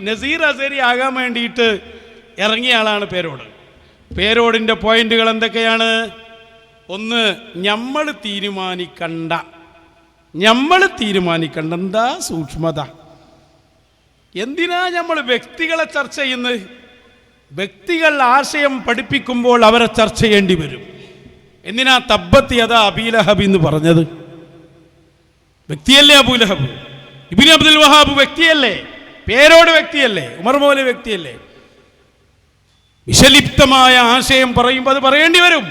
നസീർ അസരി ആകാൻ വേണ്ടിയിട്ട് ഇറങ്ങിയ ആളാണ് പേരോട്. പേരോടിൻ്റെ പോയിന്റുകൾ എന്തൊക്കെയാണ്? ഒന്ന്, നമ്മൾ തീരുമാനിക്കണ്ട. എന്താ സൂക്ഷ്മത? എന്തിനാ നമ്മൾ വ്യക്തികളെ ചർച്ച ചെയ്യുന്നത്? വ്യക്തികൾ ആശയം പഠിപ്പിക്കുമ്പോൾ അവരെ ചർച്ച ചെയ്യേണ്ടി വരും. എന്തിനാ തബ്ബത്ത് യദാ അബീ ലഹബ് എന്ന് പറഞ്ഞത്? വ്യക്തിയല്ലേ അബൂ ലഹബ്? ഇബ്നു അബ്ദുൽ വഹാബ് വ്യക്തിയല്ലേ? പേരോട് വ്യക്തിയല്ലേ? ഉമർ മൗലവി വ്യക്തിയല്ലേ? വിഷലിപ്തമായ ആശയം പറയുമ്പോൾ അത് പറയേണ്ടി വരും.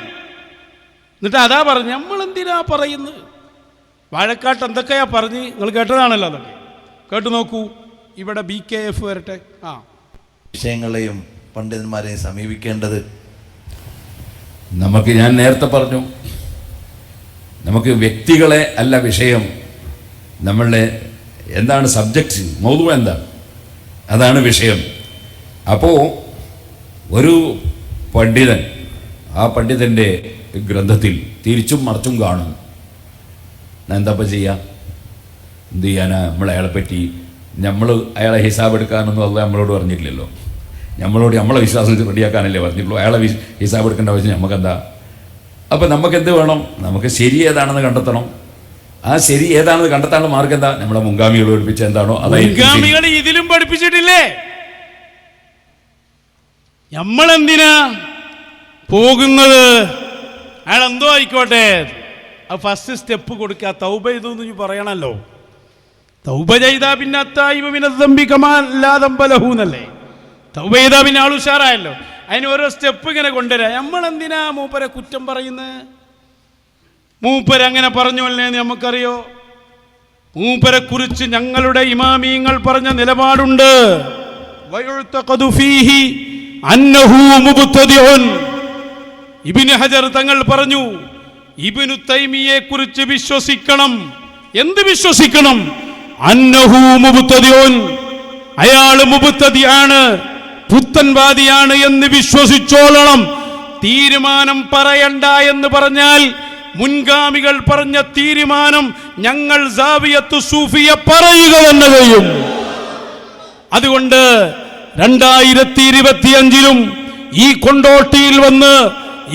എന്നിട്ട് അതാ പറഞ്ഞു, നമ്മളെന്തിനാ പറയുന്നത്? വാഴക്കാട്ട് എന്തൊക്കെയാ പറഞ്ഞ് നിങ്ങൾ കേട്ടതാണല്ലോ. അതൊക്കെ കേട്ടു നോക്കൂ. ഇവിടെ BKF വരട്ടെ. വിഷയങ്ങളെയും പണ്ഡിതന്മാരെയും സമീപിക്കേണ്ടത് ഞാൻ നേരത്തെ പറഞ്ഞു, നമുക്ക് വ്യക്തികളെ അല്ല വിഷയം, നമ്മളുടെ എന്താണ് സബ്ജക്റ്റ്, മൗദൂ എന്താണ്, അതാണ് വിഷയം. അപ്പോൾ ഒരു പണ്ഡിതൻ ആ പണ്ഡിതൻ്റെ ഗ്രന്ഥത്തിൽ തിരിച്ചും മറിച്ചും കാണും. എന്താപ്പം ചെയ്യുക? എന്ത് ചെയ്യാനാ? നമ്മളയാളെ പറ്റി അയാളെ ഹിസാബ് എടുക്കാനൊന്നും അല്ല നമ്മളോട് പറഞ്ഞിട്ടില്ലല്ലോ. നമ്മളെ വിശ്വാസം റെഡിയാക്കാനല്ലേ പറഞ്ഞിട്ടുള്ളൂ. അയാളെ ഹിസാബ് എടുക്കേണ്ട ആവശ്യം നമുക്കെന്താ? അപ്പം നമുക്കെന്ത് വേണം? നമുക്ക് ശരി ഏതാണെന്ന് കണ്ടെത്തണം. ആ ശരി ഏതാണെന്ന് കണ്ടെത്താനുള്ള മാർഗം എന്താ? നമ്മുടെ മുൻഗാമികൾ പഠിപ്പിച്ച എന്താണോ മുൻഗാമികൾ ഇതിലും പഠിപ്പിച്ചിട്ടില്ലേ? നമ്മളെന്തിനാ പോകുന്നത്? അയാൾ എന്തോ ആയിക്കോട്ടെ, ആ ഫസ്റ്റ് സ്റ്റെപ്പ് കൊടുക്കുക. തൗബ ചെയ്തു എന്ന് പറയണല്ലോ. തൗബ ചെയ്താ പിന്നെ അത്തായിബിനല്ലേ? തൗബ ചെയ്താ പിന്നെ ആൾ ഉഷാറായല്ലോ. അതിന് ഓരോ സ്റ്റെപ്പ് ഇങ്ങനെ കൊണ്ടുവരാം. നമ്മളെന്തിനാ മൂപ്പരെ കുറ്റം പറയുന്നത്? മൂപ്പരങ്ങനെ പറഞ്ഞു അല്ലേന്ന് നമുക്കറിയോ? മൂപ്പരെ കുറിച്ച് ഞങ്ങളുടെ ഇമാമീങ്ങൾ പറഞ്ഞ നിലപാടുണ്ട്. ഇബ്നു ഹജർ തങ്ങൾ പറഞ്ഞു, ഇബ്നു തൈമിയെ കുറിച്ച് വിശ്വസിക്കണം. എന്ത് വിശ്വസിക്കണം? അന്നഹു മുബ്തദിഉൻ, അയാൾ മുബ്തദിആണ്, പുത്തൻവാദിയാണ് എന്ന് വിശ്വസിച്ചോളണം. തീരുമാനം പറയണ്ട എന്ന് പറഞ്ഞാൽ മുൻഗാമികൾ പറഞ്ഞ തീരുമാനം ഞങ്ങൾ സാവിയത്തു സൂഫിയ പറയുക തന്നെ ചെയ്യും. അതുകൊണ്ട് 2025 ഈ കൊണ്ടോട്ടിയിൽ വന്ന്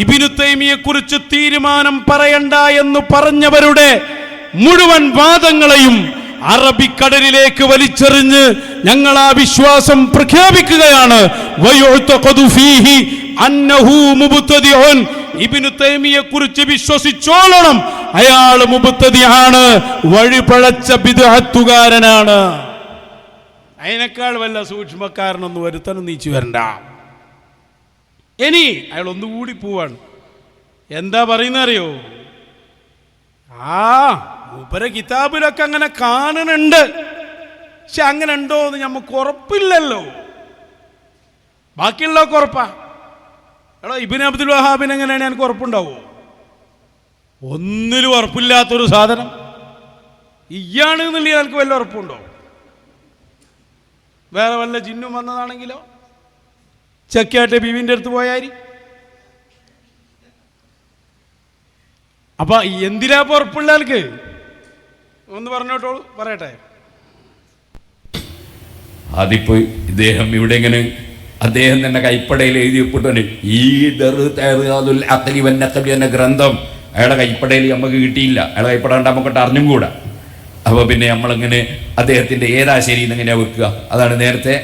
ഇബ്നു തൈമിയെ കുറിച്ച് തീരുമാനം പറയണ്ട എന്ന് പറഞ്ഞവരുടെ മുഴുവൻ വാദങ്ങളെയും അറബിക്കടലിലേക്ക് വലിച്ചെറിഞ്ഞ് ഞങ്ങൾ ആ വിശ്വാസം പ്രഖ്യാപിക്കുകയാണ്. ഇബ്നു തൈമിയെ കുറിച്ച് വിശ്വസിച്ചോളണം. അയാൾ മുബ്തദിആണ്, വഴിപഴച്ച ബിദ്അത്തുകാരനാണ്. അതിനേക്കാൾ വല്ല സൂക്ഷ്മക്കാരനൊന്നും ഒരുത്തനും നീച്ചു വരണ്ട. ഇനി അയാൾ ഒന്നുകൂടി പോവാണ്. എന്താ പറയുന്ന അറിയോ? മൂപ്പരെ കിതാബിലൊക്കെ അങ്ങനെ കാണുന്നുണ്ട്, പക്ഷെ അങ്ങനെ ഉണ്ടോ എന്ന് നമുക്ക് ഉറപ്പില്ലല്ലോ. ബാക്കിയുള്ളതൊക്കെ ഉറപ്പാ. എടോ, ഇബ്നു അബ്ദുൽ വഹാബിന് എങ്ങനെയാണ് എനിക്ക് ഉറപ്പുണ്ടാവോ? ഒന്നിലും ഉറപ്പില്ലാത്തൊരു സാധനം ഇയാണ് എന്നുള്ളത് എനിക്ക് വല്ല ഉറപ്പുണ്ടോ? വേറെ വല്ല ജിന്നും വന്നതാണെങ്കിലോ? ചെക്കാട്ടെ ബീവിൻ്റെ അടുത്ത് പോയാരി. അപ്പൊ എന്തിനാ ഉറപ്പുള്ള ആൾക്ക് ഒന്ന് പറഞ്ഞോട്ടോളൂ, പറയട്ടെ. അതിപ്പോ ഇദ്ദേഹം ഇവിടെ ഇങ്ങനെ അദ്ദേഹം തന്നെ കൈപ്പടയിൽ എഴുതി ഒപ്പിട്ടുണ്ട്. ഈ എന്ന ഗ്രന്ഥം അയാളുടെ കൈപ്പടയിൽ നമുക്ക് കിട്ടിയില്ല. അയാളെ കൈപ്പട കണ്ടാൽ നമുക്കിട്ട് അറിഞ്ഞും കൂടാ. അപ്പോൾ പിന്നെ നമ്മളിങ്ങനെ അദ്ദേഹത്തിൻ്റെ ഏതാ ശരി എന്നെങ്ങനെയാ വെക്കുക? അതാണ് നേരത്തെ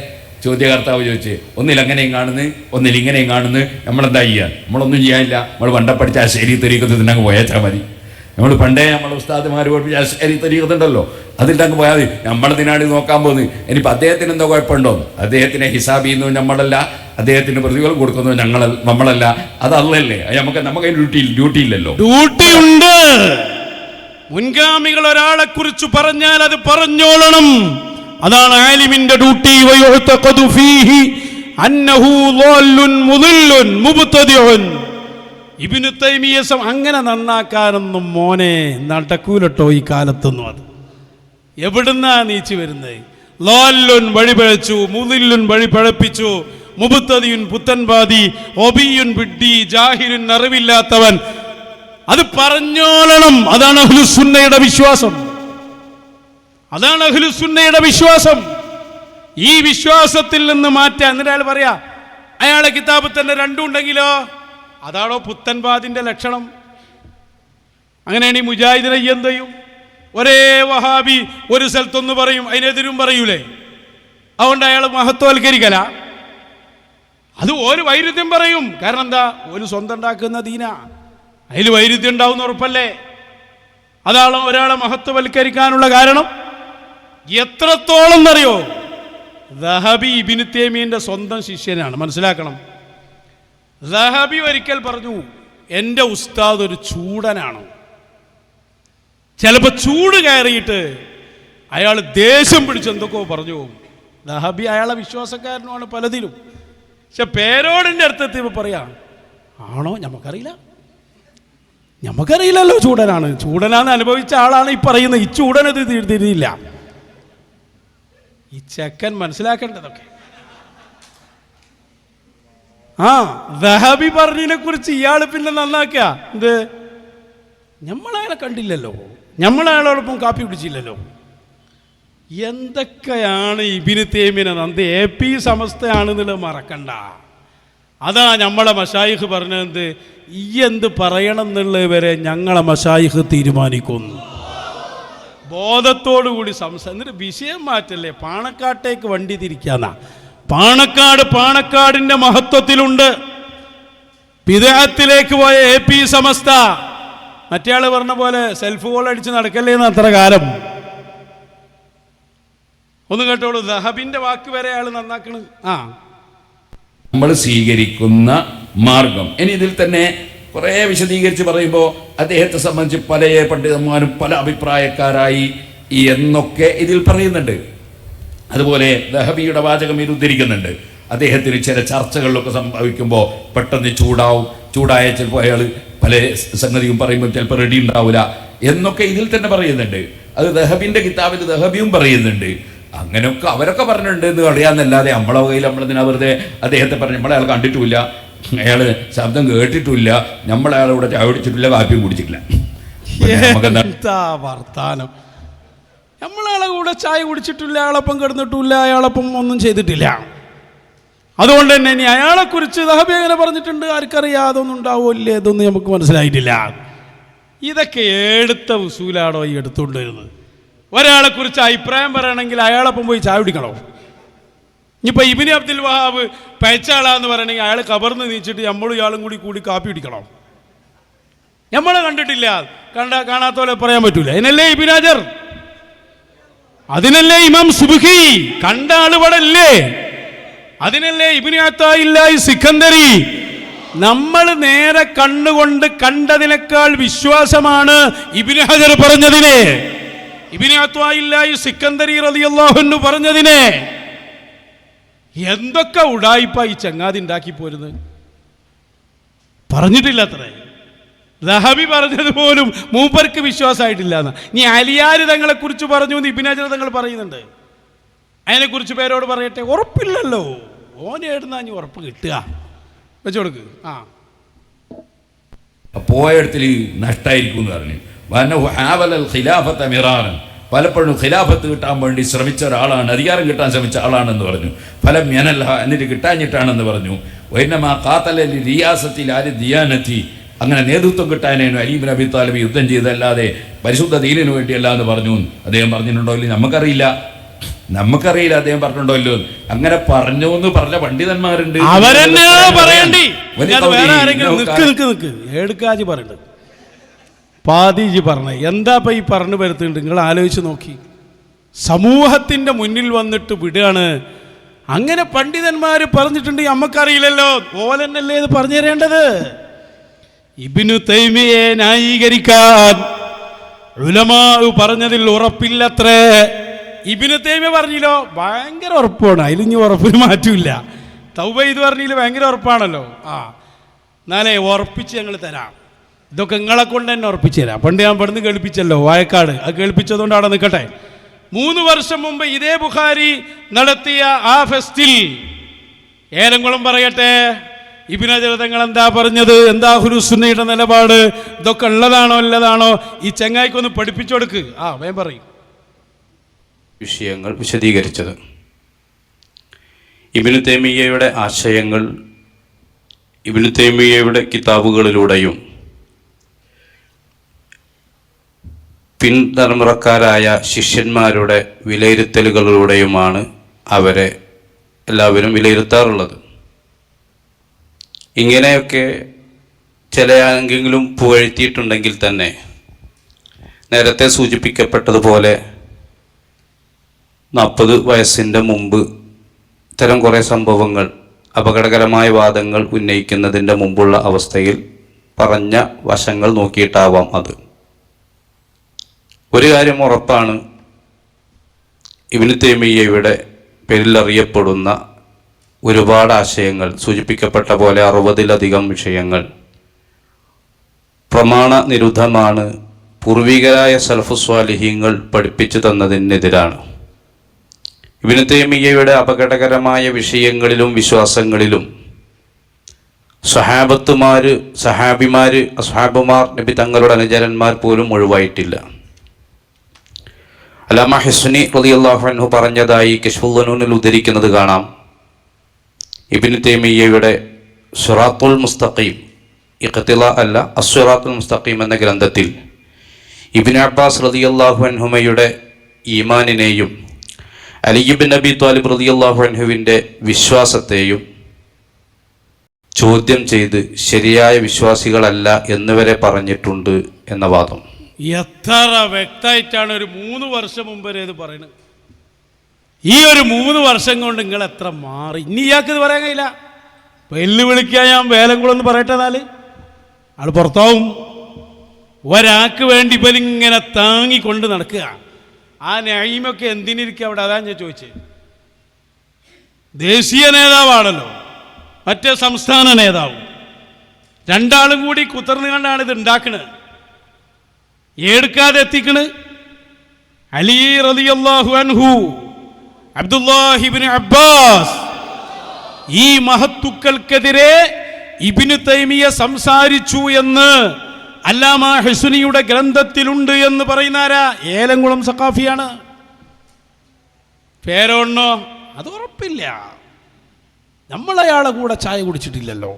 ചോദ്യകർത്താവ് ചോദിച്ച്, ഒന്നിൽ അങ്ങനെയും കാണുന്നു, ഒന്നിൽ ഇങ്ങനെയും കാണുന്നു. നമ്മളെന്താ ചെയ്യുക? നമ്മളൊന്നും ചെയ്യാനില്ല. നമ്മൾ പണ്ട പഠിച്ച ആ ശരി തരീക്കത്ത് തന്നെ അങ്ങ് പോയാച്ചാൽ മതി. നമ്മൾ പണ്ടേ നമ്മളെ ഉസ്താദുമാർ പഠിപ്പിച്ച ആ ശരി തരീക്കത്തുണ്ടല്ലോ, അതിൻ്റെ അങ്ങ് പോയാൽ മതി. നമ്മളതിനാണ് നോക്കാൻ പോകുന്നത്. ഇനിയിപ്പോൾ അദ്ദേഹത്തിന് എന്തോ കുഴപ്പമുണ്ടോ? അദ്ദേഹത്തിനെ ഹിസാബ് ചെയ്യുന്നു നമ്മളല്ല, അദ്ദേഹത്തിന് പ്രതിഫലം കൊടുക്കുന്നു നമ്മളല്ല. അതല്ലേ നമുക്ക് ഡ്യൂട്ടി ഇല്ലല്ലോ. ഡ്യൂട്ടി ഉണ്ട്. മുൻഗാമികൾ ഒരാളെ കുറിച്ച് പറഞ്ഞാൽ അത് പറഞ്ഞോളണം. അതാണ് ആലിമിന്റെ ഡ്യൂട്ടി. ഇബ്നു തൈമിയ്യ അങ്ങനെ നന്നാക്കാനൊന്നും മോനെ നടക്കൂലട്ടോ ഈ കാലത്തൊന്നും. അത് എവിടുന്നാ നീച്ചു വരുന്നത്? ലോല്ലുൻ വഴിപഴച്ചു, മുദില്ലുൻ വഴി പഴപ്പിച്ചു, മുബ്തദിയുൻ പുത്തൻവാദി, ഒബിയുൻ വിഡ്ഢി, ജാഹിലുൻ അറിവില്ലാത്തവൻ. അത് പറഞ്ഞോളണം. അതാണ് അഹ്ലുസുന്നയുടെ വിശ്വാസം. അതാണ് അഹ്ലുസുന്നയുടെ വിശ്വാസം. ഈ വിശ്വാസത്തിൽ നിന്ന് മാറ്റാൻ. എന്നിട്ട് അയാൾ പറയാ അയാളെ കിതാബിൽ തന്നെ രണ്ടും ഉണ്ടെങ്കിലോ അതാണോ പുത്തൻവാദിന്റെ ലക്ഷണം? അങ്ങനെയാണ് ഈ മുജാഹിദിനെ എന്ത് ചെയ്യും? ഒരേ വഹാബി ഒരു സ്ഥലത്തൊന്ന് പറയും, അതിനെതിരും പറയൂലേ? അതുകൊണ്ട് അയാൾ മഹത്വവൽക്കരിക്കല. അത് ഒരു വൈരുദ്ധ്യം പറയും. കാരണം എന്താ? ഒരു സ്വന്തം ഉണ്ടാക്കുന്ന ദീന, അതിൽ വൈരുദ്ധ്യം ഉണ്ടാവുന്ന ഉറപ്പല്ലേ? അതാണ് ഒരാളെ മഹത്വവൽക്കരിക്കാനുള്ള കാരണം. എത്രത്തോളം എന്നറിയോ? ദഹബി ഇബ്നു തൈമിയ്യയുടെ സ്വന്തം ശിഷ്യനാണ്. മനസ്സിലാക്കണം. ദഹബി ഒരിക്കൽ പറഞ്ഞു, എൻ്റെ ഉസ്താദ് ഒരു ചൂടനാണ്. ചിലപ്പോൾ ചൂട് കയറിയിട്ട് അയാൾ ദേഷ്യം പിടിച്ച് എന്തൊക്കെയോ പറഞ്ഞു പോകും. ദഹബി അയാളെ വിശ്വാസക്കാരനുമാണ് പലതിലും. പക്ഷെ പേരോടിൻ്റെ അർത്ഥത്തിൽ പറയാ, ആണോ നമുക്കറിയില്ലല്ലോ ചൂടനാണ്. ചൂടനാന്ന് അനുഭവിച്ച ആളാണ് ഈ പറയുന്നത്. ഈ ചൂടനത് തിരിയില്ല. ഈ ചെക്കൻ മനസ്സിലാക്കേണ്ടതൊക്കെ. ദഹബി പറഞ്ഞതിനെ കുറിച്ച് ഇയാൾ പിന്നെ നന്നാക്കുക. എന്ത്? നമ്മളയാളെ കണ്ടില്ലല്ലോ, നമ്മളയാളോടൊപ്പം കാപ്പി കുടിച്ചില്ലല്ലോ. എന്തൊക്കെയാണ് ഇബ്നു തൈമിയ്യ നന്ദി AP സമസ്തയാണെന്നുള്ളത് മറക്കണ്ട. അതാ നമ്മളെ മശായിഖ് പറഞ്ഞത്, ഈ എന്ത് പറയണം എന്നുള്ളത് വരെ ഞങ്ങളെ മശായിഖ് തീരുമാനിക്കുന്നു. ബോധത്തോടുകൂടി എന്നിട്ട് വിഷയം മാറ്റല്ലേ, പാണക്കാട്ടേക്ക് വണ്ടി തിരിക്കാന്നാ. പാണക്കാടിന്റെ മഹത്വത്തിലുണ്ട്. ബിദ്അത്തിലേക്ക് പോയ AP സമസ്ത മറ്റേ ആള് പറഞ്ഞ പോലെ സെൽഫ് ഗോൾ അടിച്ച് നടക്കല്ലേന്ന് അത്ര കാലം. ഒന്ന് കേട്ടോളൂ, ദഹബിന്റെ വാക്ക് വരെ അയാൾ നന്നാക്കണ്. നമ്മൾ സ്വീകരിക്കുന്ന മാർഗം. ഇനി ഇതിൽ തന്നെ കുറെ വിശദീകരിച്ച് പറയുമ്പോൾ അദ്ദേഹത്തെ സംബന്ധിച്ച് പല പണ്ഡിതന്മാരും പല അഭിപ്രായക്കാരായി എന്നൊക്കെ ഇതിൽ പറയുന്നുണ്ട്. അതുപോലെ ദഹബിയുടെ വാചകം ഇത് ഉദ്ധരിക്കുന്നുണ്ട്. അദ്ദേഹത്തിന് ചില ചർച്ചകളിലൊക്കെ സംഭവിക്കുമ്പോൾ പെട്ടെന്ന് ചൂടായ ചിലപ്പോൾ അയാൾ പല സംഗതിയും പറയുമ്പോൾ ചിലപ്പോൾ റെഡി ഉണ്ടാവില്ല എന്നൊക്കെ ഇതിൽ തന്നെ പറയുന്നുണ്ട്. അത് ദഹബിന്റെ കിതാബിൽ ദഹബിയും പറയുന്നുണ്ട്. അങ്ങനെയൊക്കെ അവരൊക്കെ പറഞ്ഞിട്ടുണ്ട് എന്ന് അറിയാമെന്നല്ലാതെ നമ്മളെ വകയിൽ നമ്മളെന്തിനാ വെറുതെ അദ്ദേഹത്തെ പറഞ്ഞ് നമ്മളയാൾ കണ്ടിട്ടുമില്ല, അയാൾ ശബ്ദം കേട്ടിട്ടുമില്ല, നമ്മളയാളിവിടെ ചായ കുടിച്ചിട്ടില്ല, കാപ്പിയും കുടിച്ചിട്ടില്ല. വർത്താനം. നമ്മളയാളെ കൂടെ ചായ കുടിച്ചിട്ടില്ല, അയാളൊപ്പം കിടന്നിട്ടില്ല, അയാളൊപ്പം ഒന്നും ചെയ്തിട്ടില്ല. അതുകൊണ്ട് തന്നെ ഇനി അയാളെക്കുറിച്ച് ദഹബി എങ്ങനെ പറഞ്ഞിട്ടുണ്ട് ആർക്കറിയാം, അതൊന്നും ഉണ്ടാവില്ലേ, ഇതൊന്നും നമുക്ക് മനസ്സിലായിട്ടില്ല. ഇതൊക്കെ എടുത്ത ഉസൂലാണോ ഈ എടുത്തുകൊണ്ടിരുന്നത്? ഒരാളെ കുറിച്ച് അഭിപ്രായം പറയണമെങ്കിൽ അയാളൊപ്പം പോയി ചായ കുടിക്കണോ? ഇനിയിപ്പോൾ ഇബ്നു അബ്ദുൽ വഹാബ് പയച്ചാളാന്ന് പറയണമെങ്കിൽ അയാൾ കബർന്ന് നീച്ചിട്ട് നമ്മളും ഇയാളും കൂടി കാപ്പി കുടിക്കണം. നമ്മളെ കണ്ടിട്ടില്ല, കാണാത്ത പോലെ പറയാൻ പറ്റൂല. അതിനല്ലേ ഇബ്നു ഹജർ, അതിനല്ലേ ഇമാം സുബ്ഹി, കണ്ട ആളുപടല്ലേ, അതിനല്ലേ ഇബ്നു അത്താഇല്ലാഹി സിക്കന്ദരി. നമ്മൾ നേരെ കണ്ണുകൊണ്ട് കണ്ടതിനേക്കാൾ വിശ്വാസമാണ് ഇബ്നു ഹജർ പറഞ്ഞതിനെ, ഇബ്നു അത്താഇല്ലാഹി സിക്കന്ദരി റളിയല്ലാഹു അൻഹു പറഞ്ഞതിനെ. എന്തൊക്കെ ഉടായിപ്പ ഈ ചങ്ങാതി ഉണ്ടാക്കി പോരുന്നത് പറഞ്ഞിട്ടില്ല. അത്രേ ദഹബി പറഞ്ഞത് പോലും മൂപ്പർക്ക് വിശ്വാസമായിട്ടില്ല എന്ന്. ഇനി അലിയാർ തങ്ങളെ കുറിച്ച് പറഞ്ഞു എന്ന് ഇബ്നു ഹജർ തങ്ങൾ പറയുന്നുണ്ട്. അതിനെക്കുറിച്ച് പേരോട് പറയട്ടെ, ഉറപ്പില്ലല്ലോ. ഓനെ എഴുതുന്ന ഇനി ഉറപ്പ് കിട്ടുക, വെച്ചു കൊടുക്ക്. പോയടത്തിൽ നഷ്ടായിരിക്കും എന്ന് പറഞ്ഞു. പലപ്പോഴും ഖിലാഫത്ത് കിട്ടാൻ വേണ്ടി ശ്രമിച്ച ഒരാളാണ്, അധികാരം കിട്ടാൻ ശ്രമിച്ച ആളാണെന്ന് പറഞ്ഞു. ഫലം യനൽഹ, എന്നിട്ട് കിട്ടാഞ്ഞിട്ടാണെന്ന് പറഞ്ഞു. വൈനമാ ഖാതലി റിയാസത്തിൽ ആര് ദിയാനത്തി, അങ്ങനെ നേതൃത്വം കിട്ടാനേനു അലി ഇബ്നു അബി താലിബ് യുദ്ധം ചെയ്തല്ലാതെ പരിശുദ്ധ ദീനിനു വേണ്ടിയല്ല എന്ന് പറഞ്ഞു. അദ്ദേഹം പറഞ്ഞിട്ടുണ്ടോ ഇല്ല നമുക്കറിയില്ല അദ്ദേഹം പറഞ്ഞിട്ടുണ്ടോ ഇല്ലോ. അങ്ങനെ പറഞ്ഞു എന്ന് പറഞ്ഞ പണ്ഡിതന്മാരുണ്ട്. പാതിജി പറഞ്ഞ എന്താ ഈ പറഞ്ഞു വരുത്തുന്നുണ്ട്? നിങ്ങൾ ആലോചിച്ച് നോക്കി. സമൂഹത്തിന്റെ മുന്നിൽ വന്നിട്ട് വിടുകയാണ്. അങ്ങനെ പണ്ഡിതന്മാർ പറഞ്ഞിട്ടുണ്ട്, നമുക്കറിയില്ലല്ലോ. ഓലെന്നല്ലേ ഇത് പറഞ്ഞു തരേണ്ടത്? ഇബ്നു തൈമിയ്യയെ ന്യായീകരിക്കാൻ ഉലമാ പറഞ്ഞതിൽ ഉറപ്പില്ലത്രേ. ഇബ്നു തൈമിയ്യ പറഞ്ഞില്ലോ ഭയങ്കര ഉറപ്പാണ്, അതിലിഞ്ഞ് ഉറപ്പിന് മാറ്റമില്ല. തൗബ ഇത് പറഞ്ഞതിൽ ഭയങ്കര ഉറപ്പാണല്ലോ. എന്നാലേ ഉറപ്പിച്ച് ഞങ്ങൾ തരാം, ഇതൊക്കെ നിങ്ങളെ കൊണ്ട് തന്നെ ഉറപ്പിച്ചു തരാം. പണ്ട് ഞാൻ പെടുന്ന് കേൾപ്പിച്ചല്ലോ വായക്കാട്, അത് കേൾപ്പിച്ചതുകൊണ്ട് അവിടെ നിൽക്കട്ടെ. 3 വർഷം മുമ്പ് ഇതേ ബുഖാരി നടത്തിയ ആ ഫെസ്റ്റിൽ ഏതെങ്കിലും പറയട്ടെ, ഇബ്നു ഹജർ തങ്ങൾ എന്താ പറഞ്ഞത്, എന്താ അഹ്ലുസുന്നയുടെ നിലപാട്, ഇതൊക്കെ ഉള്ളതാണോ അല്ലതാണോ? ഈ ചങ്ങായിക്കൊന്ന് പഠിപ്പിച്ചു കൊടുക്ക്. വേഗം പറയും. വിഷയങ്ങൾ വിശദീകരിച്ചത് ഇബ്നു തൈമിയ്യയുടെ ആശയങ്ങൾ ഇബ്നു തൈമിയ്യയുടെ കിതാബുകളിലൂടെയും പിൻതലമുറക്കാരായ ശിഷ്യന്മാരുടെ വിലയിരുത്തലുകളിലൂടെയുമാണ് അവരെ എല്ലാവരും വിലയിരുത്താറുള്ളത്. ഇങ്ങനെയൊക്കെ ചില ആരെങ്കിലും പുകഴ്ത്തിയിട്ടുണ്ടെങ്കിൽ തന്നെ നേരത്തെ സൂചിപ്പിക്കപ്പെട്ടതുപോലെ 40 വയസ്സിൻ്റെ മുമ്പ് ഇത്തരം കുറേ സംഭവങ്ങൾ, അപകടകരമായ വാദങ്ങൾ ഉന്നയിക്കുന്നതിൻ്റെ മുമ്പുള്ള അവസ്ഥയിൽ പറഞ്ഞ വശങ്ങൾ നോക്കിയിട്ടാവാം അത്. ഒരു കാര്യം ഉറപ്പാണ്, ഇബ്നു തൈമിയ്യയുടെ പേരിൽ അറിയപ്പെടുന്ന ഒരുപാട് ആശയങ്ങൾ, സൂചിപ്പിക്കപ്പെട്ട പോലെ 60-ലധികം വിഷയങ്ങൾ പ്രമാണ നിരുദ്ധമാണ്, പൂർവികരായ സലഫു സ്വാലിഹീങ്ങൾ പഠിപ്പിച്ചു തന്നതിനെതിരാണ്. ഇബ്നു തൈമിയ്യയുടെ അപകടകരമായ വിഷയങ്ങളിലും വിശ്വാസങ്ങളിലും സഹാബിമാർ, അസ്ഹാബുമാർ, നബി തങ്ങളുടെ അനുചരന്മാർ പോലും ഒഴിവായിട്ടില്ല. അല്ലാമ ഹിസ്നി റളിയല്ലാഹു അൻഹു പറഞ്ഞതായി കശ്ഫുൽ ദുനൂനിൽ ഉദ്ധരിക്കുന്നത് കാണാം. ഇബ്നു തൈമിയ്യയുടെ സിറാത്തുൽ മുസ്തഖീം, ഇഖ്തിലാ അല്ല, അസ്സിറാത്തുൽ മുസ്തഖീം എന്ന ഗ്രന്ഥത്തിൽ ഇബ്നു അബ്ബാസ് റളിയല്ലാഹു അൻഹുമയുടെ ഈമാനിനെയും അലി ഇബ്നു അബി ത്വാലിബ് റളിയല്ലാഹു അൻഹുവിൻ്റെ വിശ്വാസത്തെയും ചോദ്യം ചെയ്ത് ശരിയായ വിശ്വാസികളല്ല എന്നുവരെ പറഞ്ഞിട്ടുണ്ട് എന്ന വാദം. എത്ര വ്യക്തമായിട്ടാണ് ഒരു 3 വർഷം മുമ്പ് വരെ ഇത് പറയുന്നത്. ഈ ഒരു 3 വർഷം കൊണ്ട് നിങ്ങൾ എത്ര മാറി. ഇനി ഇയാൾക്ക് ഇത് പറയാൻ കഴിയില്ല. വെല്ലുവിളിക്കാൻ ഞാൻ വേലങ്കുളെന്ന് പറയട്ടെന്നാല് ആൾ പുറത്താവും. ഒരാൾക്ക് വേണ്ടി ഇവലിങ്ങനെ താങ്ങിക്കൊണ്ട് നടക്കുക. ആ നഈമൊക്കെ എന്തിനിരിക്കുക അവിടെ? അതാണ് ഞാൻ ചോദിച്ചത്. ദേശീയ നേതാവാണല്ലോ, മറ്റേ സംസ്ഥാന നേതാവും, രണ്ടാളും കൂടി കുത്തർന്നു കണ്ടാണ് ഇത് ഉണ്ടാക്കുന്നത്. എടുക്കാതെ എത്തിക്കണ്. അലി റളിയല്ലാഹു അൻഹു, അബ്ദുല്ലാഹി ഇബ്നു അബ്ബാസ്, ഈ മഹത്തുക്കൾക്കെതിരെ ഇബ്നു തൈമിയ്യ സംസാരിച്ചു എന്ന് അല്ലാമ ഹിസ്നിയുടെ ഗ്രന്ഥത്തിലുണ്ട് എന്ന് പറയുന്നാരാ? ഏലംകുളം സഖാഫിയാണ്. പേരോണ്ണോ? അത് ഉറപ്പില്ല. നമ്മളയാളെ കൂടെ ചായ കുടിച്ചിട്ടില്ലല്ലോ,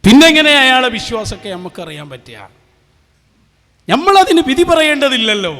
പിന്നെങ്ങനെ അയാളെ വിശ്വാസമൊക്കെ നമുക്കറിയാൻ പറ്റുക? നമ്മളതിന് വിധി പറയേണ്ടതില്ലല്ലോ.